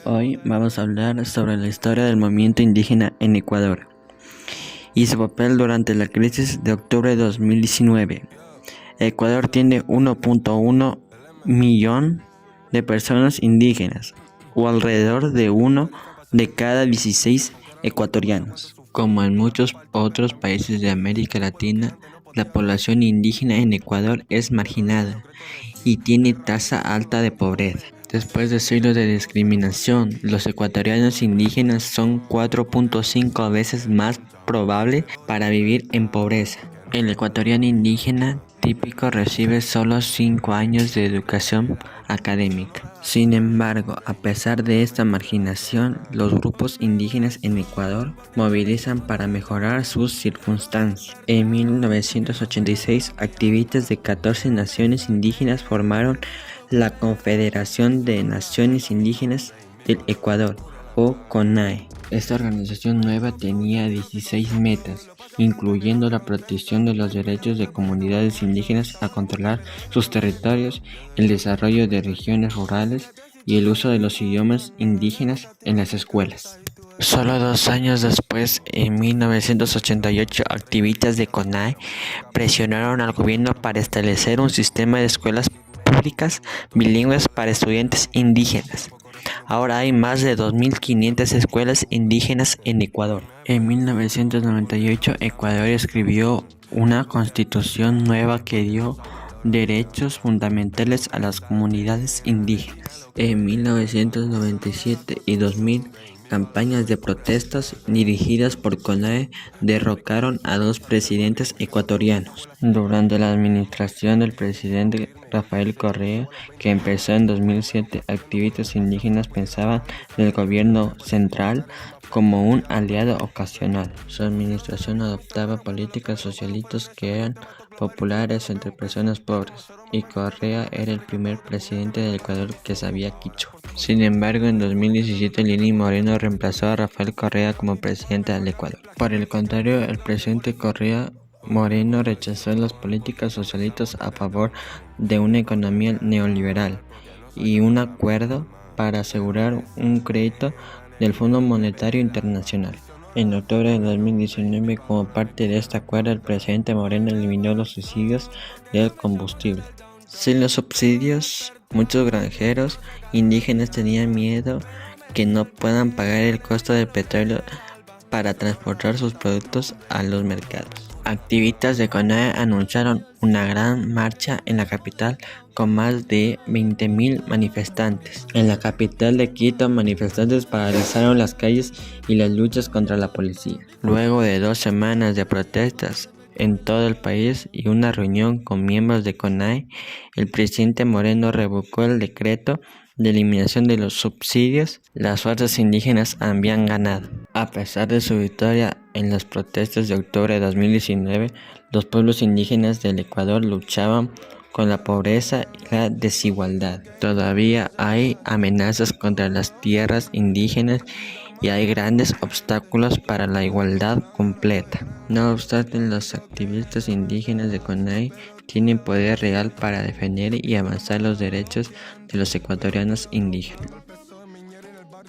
Hoy vamos a hablar sobre la historia del movimiento indígena en Ecuador y su papel durante la crisis de octubre de 2019. Ecuador tiene 1.1 millón de personas indígenas, o alrededor de 1 de cada 16 ecuatorianos. Como en muchos otros países de América Latina, la población indígena en Ecuador es marginada y tiene tasa alta de pobreza. Después de siglos de discriminación, los ecuatorianos indígenas son 4.5 veces más probables para vivir en pobreza. El ecuatoriano indígena típico recibe solo 5 años de educación académica. Sin embargo, a pesar de esta marginación, los grupos indígenas en Ecuador movilizan para mejorar sus circunstancias. En 1986, activistas de 14 naciones indígenas formaron la Confederación de Naciones Indígenas del Ecuador, o CONAE. Esta organización nueva tenía 16 metas, incluyendo la protección de los derechos de comunidades indígenas a controlar sus territorios, el desarrollo de regiones rurales y el uso de los idiomas indígenas en las escuelas. Solo 2 años después, en 1988, activistas de CONAE presionaron al gobierno para establecer un sistema de escuelas públicas bilingües para estudiantes indígenas. Ahora hay más de 2.500 escuelas indígenas en Ecuador. En 1998, Ecuador escribió una constitución nueva que dio derechos fundamentales a las comunidades indígenas. En 1997 y 2000, campañas de protestas dirigidas por CONAE derrocaron a 2 presidentes ecuatorianos. Durante la administración del presidente Rafael Correa, que empezó en 2007, activistas indígenas pensaban del gobierno central como un aliado ocasional. Su administración adoptaba políticas socialistas que eran populares entre personas pobres, y Correa era el primer presidente del Ecuador que sabía quichua. Sin embargo, en 2017 Lenín Moreno reemplazó a Rafael Correa como presidente del Ecuador. Por el contrario, el presidente Correa Moreno rechazó las políticas socialistas a favor de una economía neoliberal y un acuerdo para asegurar un crédito del Fondo Monetario Internacional. En octubre de 2019, como parte de este acuerdo, el presidente Moreno eliminó los subsidios del combustible. Sin los subsidios, muchos granjeros indígenas tenían miedo que no puedan pagar el costo del petróleo para transportar sus productos a los mercados. Activistas de CONAE anunciaron una gran marcha en la capital con más de 20.000 manifestantes. En la capital de Quito, manifestantes paralizaron las calles y las luchas contra la policía. Luego de 2 semanas de protestas en todo el país y una reunión con miembros de CONAE, el presidente Moreno revocó el decreto de eliminación de los subsidios. Las fuerzas indígenas habían ganado. A pesar de su victoria en las protestas de octubre de 2019, los pueblos indígenas del Ecuador luchaban con la pobreza y la desigualdad. Todavía hay amenazas contra las tierras indígenas y hay grandes obstáculos para la igualdad completa. No obstante, los activistas indígenas de CONAE tienen poder real para defender y avanzar los derechos de los ecuatorianos indígenas.